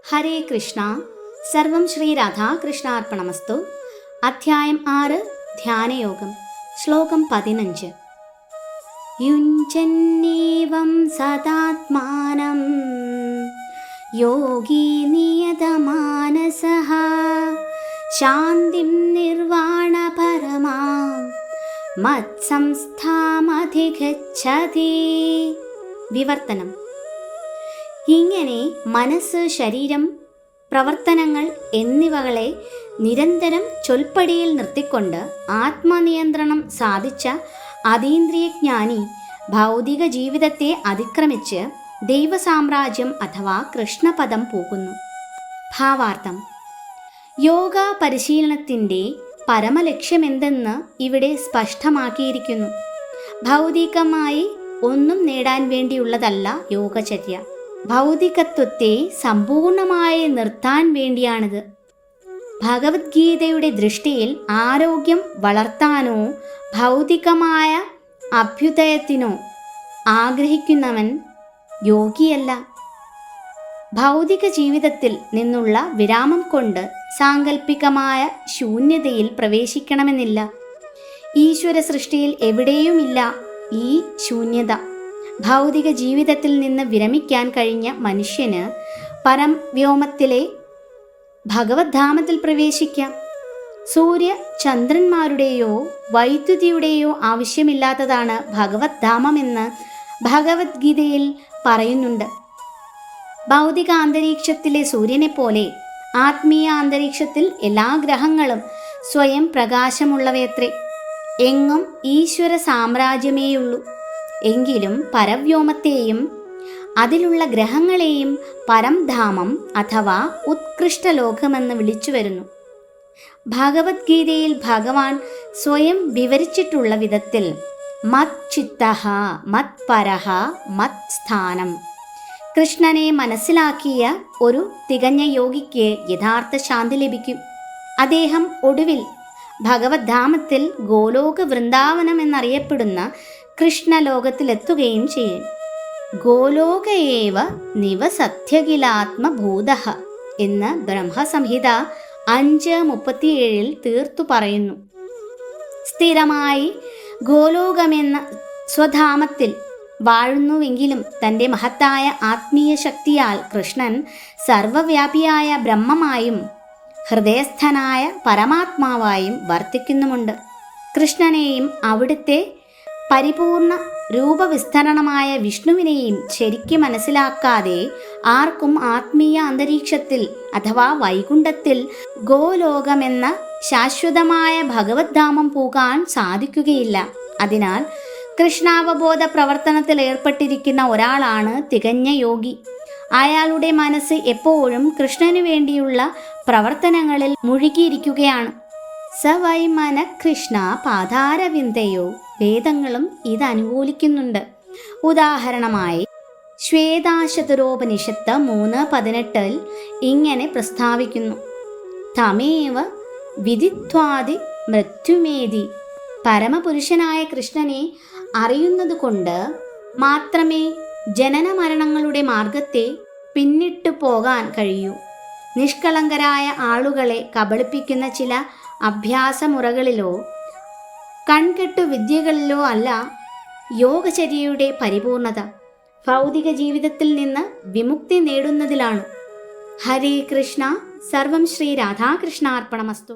ഹരേ കൃഷ്ണ. സർവം ശ്രീ രാധാകൃഷ്ണാർപ്പണമസ്തു. അധ്യായം 6 ധ്യാനയോഗം. ശ്ലോകം 15. യുഞ്ജന്നേവം സദാത്മാനം യോഗി നിയതമാനസഃ ശാന്തിം നിർവാണ പരമാം മത്സംസ്ഥാമധിഗച്ഛതി. വിവർത്തനം. ഇങ്ങനെ മനസ്സ്, ശരീരം, പ്രവർത്തനങ്ങൾ എന്നിവകളെ നിരന്തരം ചൊൽപ്പടിയിൽ നിർത്തിക്കൊണ്ട് ആത്മനിയന്ത്രണം സാധിച്ച അതീന്ദ്രിയജ്ഞാനി ഭൗതിക ജീവിതത്തെ അതിക്രമിച്ച് ദൈവസാമ്രാജ്യം അഥവാ കൃഷ്ണപദം പോകുന്നു. ഭാവാർത്ഥം. യോഗ പരിശീലനത്തിൻ്റെ പരമലക്ഷ്യമെന്തെന്ന് ഇവിടെ സ്പഷ്ടമാക്കിയിരിക്കുന്നു. ഭൗതികമായി ഒന്നും നേടാൻ വേണ്ടിയുള്ളതല്ല യോഗചര്യ. ഭൗതികത്വത്തെ സമ്പൂർണമായി നിർത്താൻ വേണ്ടിയാണിത്. ഭഗവത്ഗീതയുടെ ദൃഷ്ടിയിൽ ആരോഗ്യം വളർത്താനോ ഭൗതികമായ അഭ്യുദയത്തിനോ ആഗ്രഹിക്കുന്നവൻ യോഗിയല്ല. ഭൗതിക ജീവിതത്തിൽ നിന്നുള്ള വിരാമം കൊണ്ട് സാങ്കല്പികമായ ശൂന്യതയിൽ പ്രവേശിക്കണമെന്നില്ല. ഈശ്വര സൃഷ്ടിയിൽ എവിടെയുമില്ല ഈ ശൂന്യത. ഭൗതിക ജീവിതത്തിൽ നിന്ന് വിരമിക്കാൻ കഴിഞ്ഞ മനുഷ്യന് പരംവ്യോമത്തിലെ ഭഗവത്ധാമത്തിൽ പ്രവേശിക്കാം. സൂര്യ ചന്ദ്രന്മാരുടെയോ വൈദ്യുതിയുടെയോ ആവശ്യമില്ലാത്തതാണ് ഭഗവത്ധാമമെന്ന് ഭഗവത്ഗീതയിൽ പറയുന്നുണ്ട്. ഭൗതിക അന്തരീക്ഷത്തിലെ സൂര്യനെ പോലെ ആത്മീയ അന്തരീക്ഷത്തിൽ എല്ലാ ഗ്രഹങ്ങളും സ്വയം പ്രകാശമുള്ളവയത്രേ. എങ്ങും ഈശ്വര സാമ്രാജ്യമേയുള്ളൂ. എങ്കിലും പരവ്യോമത്തെയും അതിലുള്ള ഗ്രഹങ്ങളെയും പരംധാമം അഥവാ ഉത്കൃഷ്ടലോകമെന്ന് വിളിച്ചു വരുന്നു. ഭഗവത്ഗീതയിൽ ഭഗവാൻ സ്വയം വിവരിച്ചിട്ടുള്ള വിധത്തിൽ മത് ചിത്തഃ മത് പരഃ മത് സ്ഥാനം. കൃഷ്ണനെ മനസ്സിലാക്കിയ ഒരു തികഞ്ഞ യോഗിക്ക് യഥാർത്ഥ ശാന്തി ലഭിക്കും. അദ്ദേഹം ഒടുവിൽ ഭഗവത്ധാമത്തിൽ ഗോലോക വൃന്ദാവനം എന്നറിയപ്പെടുന്ന കൃഷ്ണലോകത്തിലെത്തുകയും ചെയ്യും. ഗോലോകയേവ നിവസത്യഖിലാത്മഭൂതഃ എന്ന് ബ്രഹ്മസംഹിത 5:37 തീർത്തു പറയുന്നു. സ്ഥിരമായി ഗോലോകമെന്ന സ്വധാമത്തിൽ വാഴുന്നുവെങ്കിലും തൻ്റെ മഹത്തായ ആത്മീയ ശക്തിയാൽ കൃഷ്ണൻ സർവവ്യാപിയായ ബ്രഹ്മമായും ഹൃദയസ്ഥനായ പരമാത്മാവായും വർത്തിക്കുന്നുമുണ്ട്. കൃഷ്ണനെയും അവിടുത്തെ പരിപൂർണ രൂപവിസ്തരണമായ വിഷ്ണുവിനെയും ശരിക്കും മനസ്സിലാക്കാതെ ആർക്കും ആത്മീയ അന്തരീക്ഷത്തിൽ അഥവാ വൈകുണ്ഠത്തിൽ ഗോലോകമെന്ന ശാശ്വതമായ ഭഗവത്ധാമം പോകാൻ സാധിക്കുകയില്ല. അതിനാൽ കൃഷ്ണാവബോധ പ്രവർത്തനത്തിൽ ഏർപ്പെട്ടിരിക്കുന്ന ഒരാളാണ് തികഞ്ഞ യോഗി. അയാളുടെ മനസ്സ് എപ്പോഴും കൃഷ്ണനു വേണ്ടിയുള്ള പ്രവർത്തനങ്ങളിൽ മുഴുകിയിരിക്കുകയാണ്. സ വൈ മന കൃഷ്ണ പാതാരവിന്ദയോ. വേദങ്ങളും ഇത് അനുകൂലിക്കുന്നുണ്ട്. ഉദാഹരണമായി ശ്വേതാശതരോപനിഷത്ത് 3:18 ഇങ്ങനെ പ്രസ്താവിക്കുന്നു: തമേവ വിദിത്വാദി മൃത്യുമേതി. പരമപുരുഷനായ കൃഷ്ണനെ അറിയുന്നതുകൊണ്ട് മാത്രമേ ജനന മരണങ്ങളുടെ മാർഗത്തെ പിന്നിട്ടു പോകാൻ കഴിയൂ. നിഷ്കളങ്കരായ ആളുകളെ കബളിപ്പിക്കുന്ന ചില അഭ്യാസമുറകളിലോ കൺകെട്ടു വിദ്യകളിലോ അല്ല യോഗചര്യയുടെ പരിപൂർണത. ഭൗതിക ജീവിതത്തിൽ നിന്ന് വിമുക്തി നേടുന്നതിലാണ്. ഹരേ കൃഷ്ണ. സർവം ശ്രീ രാധാകൃഷ്ണാർപ്പണമസ്തു.